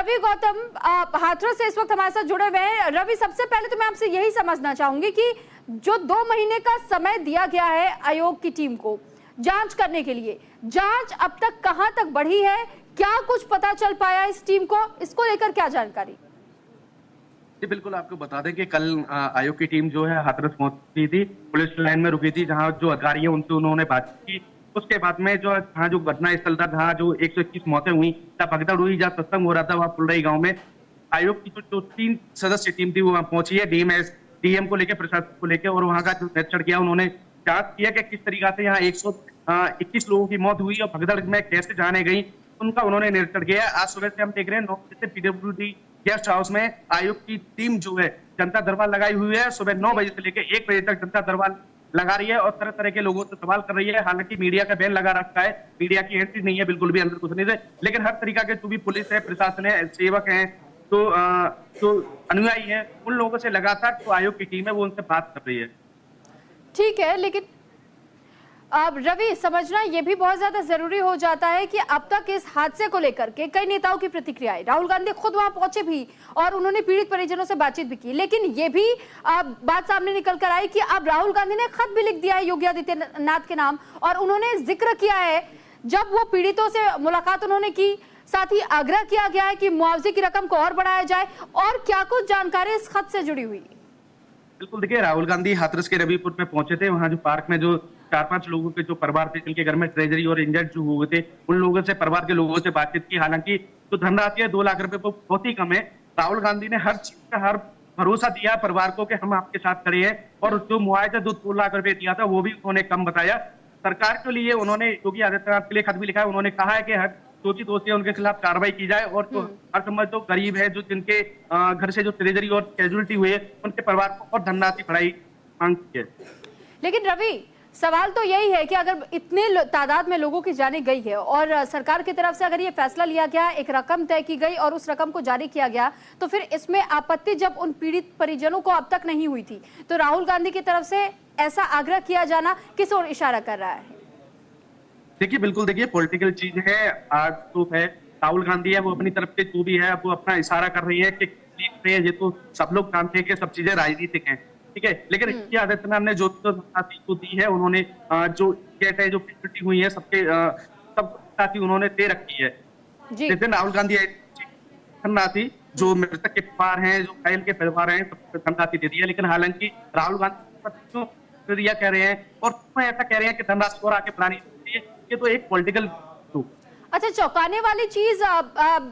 रवि गौतम हाथरस से इस वक्त हमारे साथ जुड़े हुए हैं। रवि, सबसे पहले तो मैं आपसे यही समझना चाहूंगी कि जो 2 महीने का समय दिया गया है आयोग की टीम को जांच करने के लिए, जांच अब तक कहां तक बढ़ी है, क्या कुछ पता चल पाया इस टीम को, इसको लेकर क्या जानकारी? जी बिल्कुल, आपको बता दें कि कल आयोग की टीम जो है हाथरस पहुंची थी, पुलिस लाइन में रुकी थी, जहां जो अधिकारी है उनसे उन्होंने बातचीत की। उसके बाद में जहाँ जो घटना स्थल था, जहाँ जो 121 मौतें हुई, जहाँ भगदड़ हुई, जहाँ सत्संग हो रहा था, वहाँ फुलरई गांव में आयोग की जो 3 सदस्य टीम थी वो वहाँ पहुंची है, डीएम को लेकर, प्रशासन को लेकर, और वहाँ का जो निरीक्षण किया उन्होंने, जांच किया कि किस तरीका से यहाँ 121 लोगों की मौत हुई और भगदड़ में कैसे जाने गई, उनका उन्होंने निरीक्षण किया। आज सुबह से हम देख रहे हैं 9 बजे से पीडब्ल्यूडी गेस्ट हाउस में आयोग की टीम जो है जनता दरबार लगाई हुई है। सुबह 9 बजे से लेकर 1 बजे तक जनता दरबार लगा रही है और तरह तरह के लोगों से सवाल कर रही है। हालांकि मीडिया का बैन लगा रखा है, मीडिया की एंट्री नहीं है बिल्कुल भी अंदर घुसने से, लेकिन हर तरीका के जो भी पुलिस है, प्रशासन है, सेवक है, तो अनुयायी है, उन लोगों से लगातार जो आयोग की टीम है वो उनसे बात कर रही है। ठीक है, लेकिन अब रवि, समझना ये भी बहुत ज्यादा जरूरी हो जाता है कि अब तक इस हादसे को लेकर के कई नेताओं की प्रतिक्रियाएं, राहुल गांधी खुद वहां पहुंचे भी और उन्होंने पीड़ित परिजनों से बातचीत भी की, लेकिन ये भी बात सामने निकल कर आई कि अब राहुल गांधी ने खत भी लिख दिया है योगी आदित्यनाथ के नाम, और उन्होंने जिक्र किया है, जब वो पीड़ितों से मुलाकात उन्होंने की, साथ ही आग्रह किया गया है कि मुआवजे की रकम को और बढ़ाया जाए, और क्या कुछ जानकारी इस खत से जुड़ी हुई? बिल्कुल, देखिए, राहुल गांधी हाथरस के रविपुर में पहुंचे थे। वहां जो पार्क में जो 4-5 लोगों के जो परिवार थे, जिनके घर में ट्रेजरी और इंजर्ड जो हुए थे, उन लोगों से, परिवार के लोगों से बातचीत की। हालांकि जो धनराशि है 2 लाख रुपए वो बहुत ही कम है। राहुल गांधी ने हर चीज का हर भरोसा दिया परिवार को कि हम आपके साथ खड़े हैं, और जो मुआवजा जो 2 लाख रुपए दिया था वो भी उन्होंने कम बताया। सरकार के लिए उन्होंने योगी आदित्यनाथ के लिए खत भी लिखा है। उन्होंने कहा है कि हर दोषी दोषी है उनके खिलाफ कार्रवाई की जाए, और जो हर समझ जो गरीब है, जो जिनके घर से जो ट्रेजरी और कैजुअलिटी हुई है, उनके परिवार को और धनराशि बढ़ाई मांग की है। लेकिन रवि, सवाल तो यही है कि अगर इतने तादाद में लोगों की जाने गई है और सरकार की तरफ से अगर ये फैसला लिया गया, एक रकम तय की गई और उस रकम को जारी किया गया, तो फिर इसमें आपत्ति जब उन पीड़ित परिजनों को अब तक नहीं हुई थी, तो राहुल गांधी की तरफ से ऐसा आग्रह किया जाना किस ओर इशारा कर रहा है? देखिए, बिल्कुल, देखिए, पॉलिटिकल चीज है। आज तो है राहुल गांधी है, वो अपनी तरफ से जो भी है वो अपना इशारा कर रही है कि ये तो सब लोग जानते हैं कि सब चीजें राजनीतिक हैं, ठीक है, लेकिन योगी आदित्यनाथ ने जो तो दी है, उन्होंने जो कहते हैं जो पिछड़ी हुई है सबके सब साथी उन्होंने दे रखी है। लेकिन राहुल गांधी धनराशि जो मृतक के परिवार हैं, जो घायल के परिवार हैं, सबको धनराशि दे दी है। लेकिन हालांकि राहुल गांधी कह रहे हैं और ऐसा कह रहे हैं कि धनराशि और आगे बढ़ानी चाहिए, ये तो एक पॉलिटिकल। अच्छा, चौंकाने वाली चीज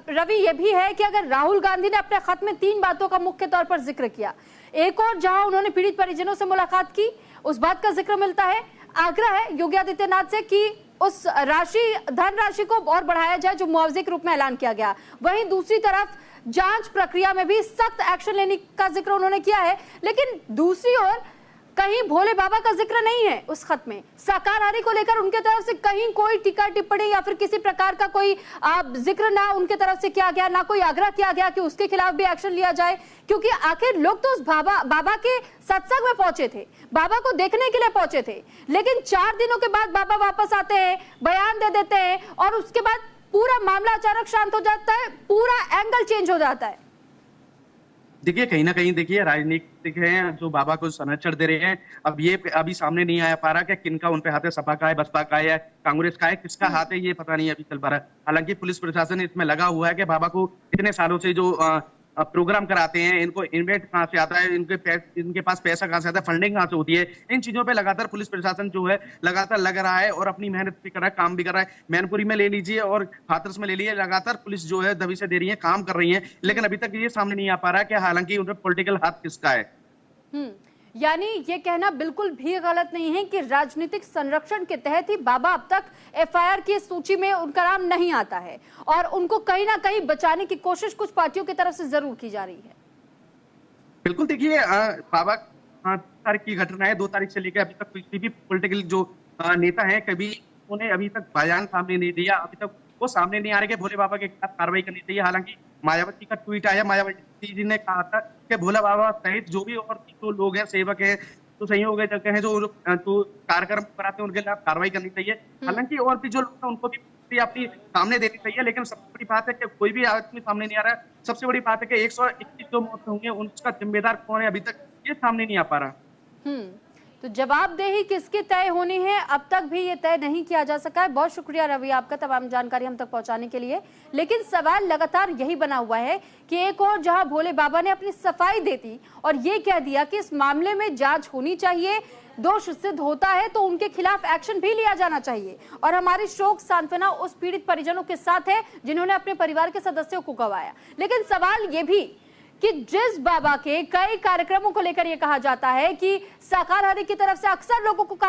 रवि ये भी है कि अगर राहुल गांधी ने अपने खत में 3 बातों का मुख्य तौर पर जिक्र किया, एक और जहां उन्होंने पीड़ित परिजनों से मुलाकात की, उस बात का जिक्र मिलता है, आग्रह है योगी आदित्यनाथ से कि उस धनराशि को और बढ़ाया जाए जो मुआवजे के रूप में ऐलान किया गया। वहीं दूसरी तरफ जांच प्रक्रिया में भी सख्त एक्शन लेने का जिक्र उन्होंने किया है, लेकिन दूसरी ओर कहीं भोले बाबा का जिक्र नहीं है उस खत में। शाकाहारी को लेकर उनके तरफ से कहीं कोई टीका टिप्पणी या फिर किसी प्रकार का कोई जिक्र ना उनके तरफ से किया गया, ना कोई आग्रह किया गया कि उसके खिलाफ भी एक्शन लिया जाए, क्योंकि आखिर लोग तो उस बाबा के सत्संग में पहुंचे थे, बाबा को देखने के लिए पहुंचे थे, लेकिन 4 दिनों के बाद बाबा वापस आते हैं, बयान दे देते हैं और उसके बाद पूरा मामला अचानक शांत हो जाता है, पूरा एंगल चेंज हो जाता है। देखिए, कहीं ना कहीं देखिए राजनीतिक हैं जो बाबा को संरक्षण दे रहे हैं। अब ये अभी सामने नहीं आया पा रहा कि किनका उनपे हाथ है, सपा का है, बसपा का है, कांग्रेस का है, किसका हाथ है ये पता नहीं अभी चल पा रहा है। हालांकि पुलिस प्रशासन इसमें लगा हुआ है कि बाबा को इतने सालों से जो प्रोग्राम कराते हैं, इनको इन्वेस्ट कहाँ से आता है, इनके पास पैसा कहाँ से आता है, फंडिंग कहाँ से होती है, इन चीजों पे लगातार पुलिस प्रशासन जो है लगातार लग रहा है और अपनी मेहनत भी कर रहा है, काम भी कर रहा है। मैनपुरी में ले लीजिए और हाथरस में ले लीजिए, लगातार पुलिस जो है दबी से दे रही है, काम कर रही है, लेकिन अभी तक ये सामने नहीं आ पा रहा है कि हालांकि उनका पॉलिटिकल हाथ किसका है। यानी ये कहना बिल्कुल भी गलत नहीं है कि राजनीतिक संरक्षण के तहत ही बाबा अब तक एफआईआर की सूची में उनका नाम नहीं आता है और उनको कहीं ना कहीं बचाने की कोशिश कुछ पार्टियों की तरफ से जरूर की जा रही है। बिल्कुल, देखिए, बाबा तारीख की घटना है, 2 तारीख से लेकर अभी तक किसी भी पॉलिटिकल जो नेता है कभी उन्हें अभी तक बयान सामने नहीं दिया, अभी तक वो सामने नहीं आ रहे कि भोले बाबा के खिलाफ कार्रवाई करनी चाहिए। हालांकि मायावती का ट्वीट आया, मायावती जी ने कहा था कि भोला बाबा सहित जो भी और जो लोग हैं, सेवक हैं, तो संयोग हैं जो कार्यक्रम कराते हैं उनके खिलाफ कार्रवाई करनी चाहिए। हालांकि और भी जो लोग हैं उनको भी तस्वीर अपनी सामने देनी चाहिए, लेकिन सबसे बड़ी बात है कि कोई भी आदमी सामने नहीं आ रहा है। सबसे बड़ी बात है कि 121 जो मौतें हुई हैं, उसका जिम्मेदार कौन है, अभी तक ये सामने नहीं आ पा रहा। तो जवाबदेही किसकी तय होनी है, अब तक भी ये तय नहीं किया जा सका है। बहुत शुक्रिया रवि आपका तमाम जानकारी हम तक पहुंचाने के लिए। लेकिन सवाल लगातार यही बना हुआ है कि एक और जहां भोले बाबा ने अपनी सफाई दे दी और ये कह दिया कि इस मामले में जांच होनी चाहिए, दोष सिद्ध होता है तो उनके खिलाफ एक्शन भी लिया जाना चाहिए। और हमारी शोक सांत्वना उस पीड़ित परिजनों के साथ है जिन्होंने अपने परिवार के सदस्यों को गंवाया। लेकिन सवाल ये भी कि जिस बाबा के कई कार्यक्रमों को लेकर यह कहा जाता है कि शाकाहारी की तरफ से अक्सर लोगों को कहा